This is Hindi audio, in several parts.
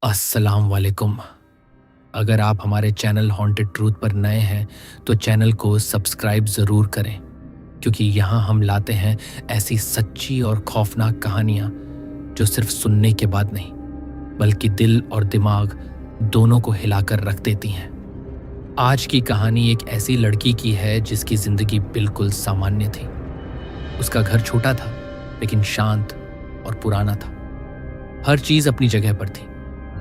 अस्सलाम वालेकुम। अगर आप हमारे चैनल हॉन्टेड ट्रूथ पर नए हैं तो चैनल को सब्सक्राइब ज़रूर करें, क्योंकि यहाँ हम लाते हैं ऐसी सच्ची और खौफनाक कहानियाँ जो सिर्फ सुनने के बाद नहीं बल्कि दिल और दिमाग दोनों को हिलाकर रख देती हैं। आज की कहानी एक ऐसी लड़की की है जिसकी ज़िंदगी बिल्कुल सामान्य थी। उसका घर छोटा था लेकिन शांत और पुराना था। हर चीज़ अपनी जगह पर थी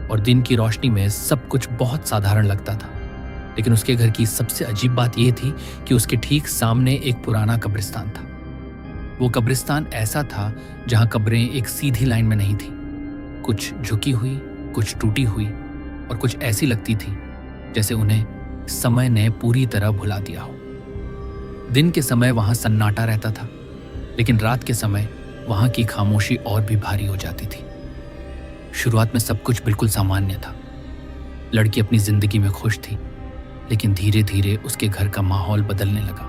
और दिन की रोशनी में सब कुछ बहुत साधारण लगता था। लेकिन उसके घर की सबसे अजीब बात यह थी कि उसके ठीक सामने एक पुराना कब्रिस्तान था। वो कब्रिस्तान ऐसा था जहां कब्रें एक सीधी लाइन में नहीं थी, कुछ झुकी हुई, कुछ टूटी हुई और कुछ ऐसी लगती थी जैसे उन्हें समय ने पूरी तरह भुला दिया हो। दिन के समय वहां सन्नाटा रहता था, लेकिन रात के समय वहां की खामोशी और भी भारी हो जाती थी। शुरुआत में सब कुछ बिल्कुल सामान्य था। लड़की अपनी जिंदगी में खुश थी, लेकिन धीरे धीरे उसके घर का माहौल बदलने लगा।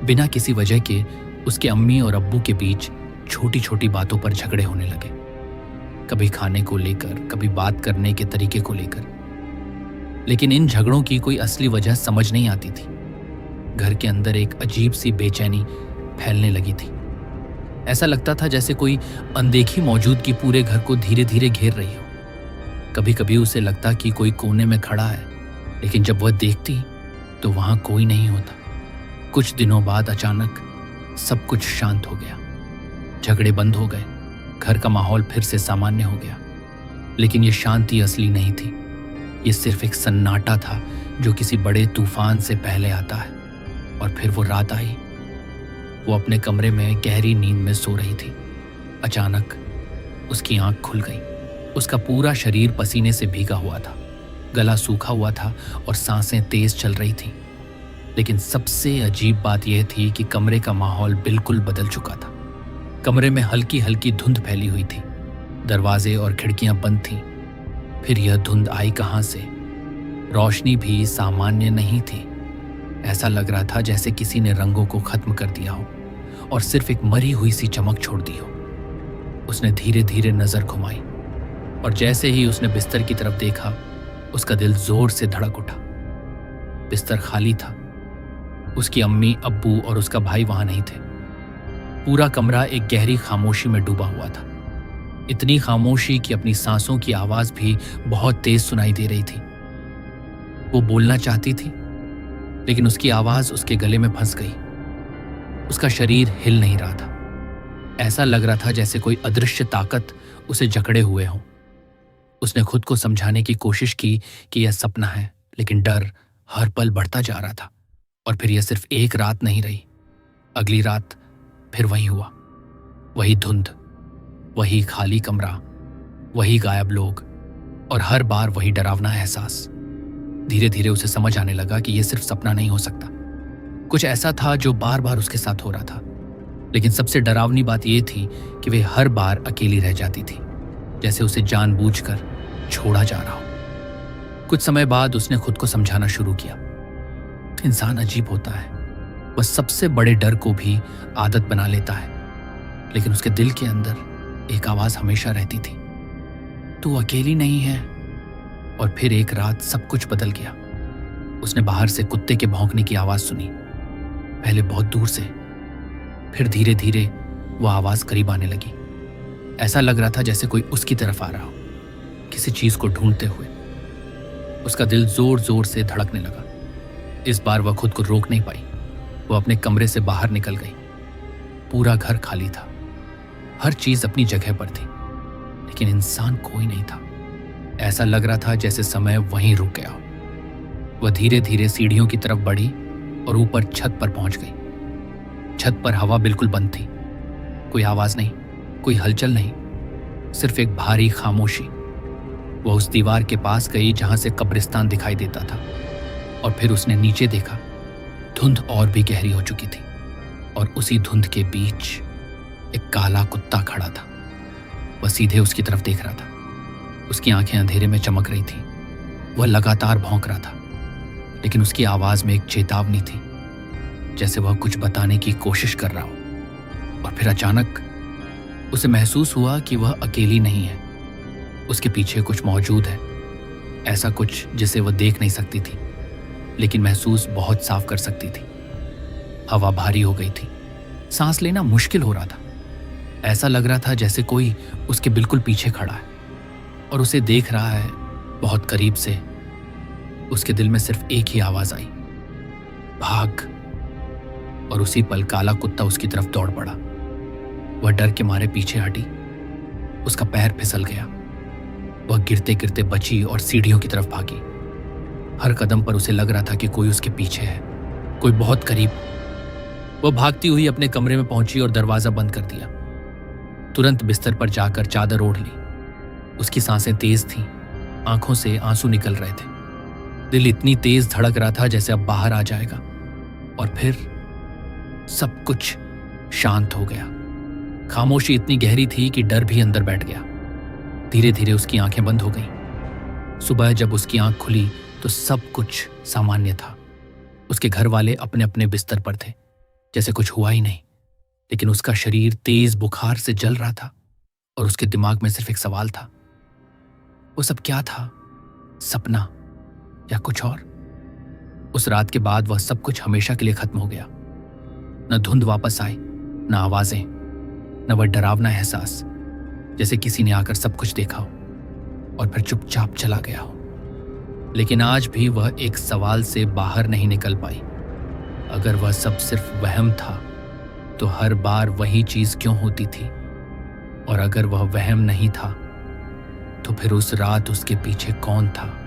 बिना किसी वजह के उसके अम्मी और अब्बू के बीच छोटी छोटी बातों पर झगड़े होने लगे, कभी खाने को लेकर, कभी बात करने के तरीके को लेकर। लेकिन इन झगड़ों की कोई असली वजह समझ नहीं आती थी। घर के अंदर एक अजीब सी बेचैनी फैलने लगी थी। ऐसा लगता था जैसे कोई अनदेखी मौजूदगी पूरे घर को धीरे धीरे घेर रही हो। कभी कभी उसे लगता कि कोई कोने में खड़ा है, लेकिन जब वह देखती तो वहां कोई नहीं होता। कुछ दिनों बाद अचानक सब कुछ शांत हो गया। झगड़े बंद हो गए, घर का माहौल फिर से सामान्य हो गया। लेकिन यह शांति असली नहीं थी। ये सिर्फ एक सन्नाटा था जो किसी बड़े तूफान से पहले आता है। और फिर वो रात आई। वो अपने कमरे में गहरी नींद में सो रही थी। अचानक उसकी आंख खुल गई। उसका पूरा शरीर पसीने से भीगा हुआ था, गला सूखा हुआ था और सांसें तेज चल रही थीं। लेकिन सबसे अजीब बात यह थी कि कमरे का माहौल बिल्कुल बदल चुका था। कमरे में हल्की हल्की धुंध फैली हुई थी, दरवाजे और खिड़कियां बंद थीं। फिर यह धुंध आई कहां से? रोशनी भी सामान्य नहीं थी। ऐसा लग रहा था जैसे किसी ने रंगों को खत्म कर दिया हो और सिर्फ एक मरी हुई सी चमक छोड़ दी हो। उसने धीरे धीरे नजर घुमाई और जैसे ही उसने बिस्तर की तरफ देखा, उसका दिल जोर से धड़क उठा। बिस्तर खाली था। उसकी अम्मी, अब्बू और उसका भाई वहां नहीं थे। पूरा कमरा एक गहरी खामोशी में डूबा हुआ था। इतनी खामोशी कि अपनी सांसों की आवाज भी बहुत तेज सुनाई दे रही थी। वो बोलना चाहती थी, लेकिन उसकी आवाज उसके गले में फंस गई। उसका शरीर हिल नहीं रहा था। ऐसा लग रहा था जैसे कोई अदृश्य ताकत उसे जकड़े हुए हो। उसने खुद को समझाने की कोशिश की कि यह सपना है, लेकिन डर हर पल बढ़ता जा रहा था। और फिर यह सिर्फ एक रात नहीं रही। अगली रात फिर वही हुआ। वही धुंध, वही खाली कमरा, वही गायब लोग और हर बार वही डरावना एहसास। धीरे धीरे उसे समझ आने लगा कि यह सिर्फ सपना नहीं हो सकता। कुछ ऐसा था जो बार बार उसके साथ हो रहा था। लेकिन सबसे डरावनी बात यह थी कि वे हर बार अकेली रह जाती थी, जैसे उसे जानबूझकर छोड़ा जा रहा हो। कुछ समय बाद उसने खुद को समझाना शुरू किया। इंसान अजीब होता है। वह सबसे बड़े डर को भी आदत बना लेता है। लेकिन उसके दिल के अंदर एक आवाज हमेशा रहती थी, तू अकेली नहीं है। और फिर एक रात सब कुछ बदल गया। उसने बाहर से कुत्ते के भौंकने की आवाज सुनी, पहले बहुत दूर से, फिर धीरे धीरे वह आवाज करीब आने लगी। ऐसा लग रहा था जैसे कोई उसकी तरफ आ रहा हो, किसी चीज को ढूंढते हुए। उसका दिल जोर जोर से धड़कने लगा। इस बार वह खुद को रोक नहीं पाई। वह अपने कमरे से बाहर निकल गई। पूरा घर खाली था, हर चीज अपनी जगह पर थी, लेकिन इंसान कोई नहीं था। ऐसा लग रहा था जैसे समय वहीं रुक गया हो। वह धीरे धीरे सीढ़ियों की तरफ बढ़ी और ऊपर छत पर पहुंच गई। छत पर हवा बिल्कुल बंद थी। कोई आवाज नहीं, कोई हलचल नहीं, सिर्फ एक भारी खामोशी। वह उस दीवार के पास गई जहां से कब्रिस्तान दिखाई देता था और फिर उसने नीचे देखा। धुंध और भी गहरी हो चुकी थी और उसी धुंध के बीच एक काला कुत्ता खड़ा था। वह सीधे उसकी तरफ देख रहा था। उसकी आंखें अंधेरे में चमक रही थीं। वह लगातार भौंक रहा था, लेकिन उसकी आवाज में एक चेतावनी थी, जैसे वह कुछ बताने की कोशिश कर रहा हो। और फिर अचानक उसे महसूस हुआ कि वह अकेली नहीं है। उसके पीछे कुछ मौजूद है, ऐसा कुछ जिसे वह देख नहीं सकती थी, लेकिन महसूस बहुत साफ कर सकती थी। हवा भारी हो गई थी, सांस लेना मुश्किल हो रहा था। ऐसा लग रहा था जैसे कोई उसके बिल्कुल पीछे खड़ा है और उसे देख रहा है बहुत करीब से। उसके दिल में सिर्फ एक ही आवाज आई, भाग। और उसी पल काला कुत्ता उसकी तरफ दौड़ पड़ा। वह डर के मारे पीछे हटी, उसका पैर फिसल गया। वह गिरते गिरते बची और सीढ़ियों की तरफ भागी। हर कदम पर उसे लग रहा था कि कोई उसके पीछे है, कोई बहुत करीब। वह भागती हुई अपने कमरे में पहुंची और दरवाजा बंद कर दिया। तुरंत बिस्तर पर जाकर चादर ओढ़ ली। उसकी सांसें तेज थीं, आंखों से आंसू निकल रहे थे। दिल इतनी तेज धड़क रहा था जैसे अब बाहर आ जाएगा। और फिर सब कुछ शांत हो गया। खामोशी इतनी गहरी थी कि डर भी अंदर बैठ गया। धीरे धीरे उसकी आंखें बंद हो गईं। सुबह जब उसकी आंख खुली तो सब कुछ सामान्य था। उसके घर वाले अपने अपने बिस्तर पर थे, जैसे कुछ हुआ ही नहीं। लेकिन उसका शरीर तेज बुखार से जल रहा था और उसके दिमाग में सिर्फ एक सवाल था, वो सब क्या था? सपना या कुछ और? उस रात के बाद वह सब कुछ हमेशा के लिए खत्म हो गया। न धुंध वापस आई, न आवाजें, न वह डरावना एहसास जैसे किसी ने आकर सब कुछ देखा हो और फिर चुपचाप चला गया हो। लेकिन आज भी वह एक सवाल से बाहर नहीं निकल पाई। अगर वह सब सिर्फ वहम था तो हर बार वही चीज क्यों होती थी? और अगर वह वहम नहीं था तो फिर उस रात उसके पीछे कौन था?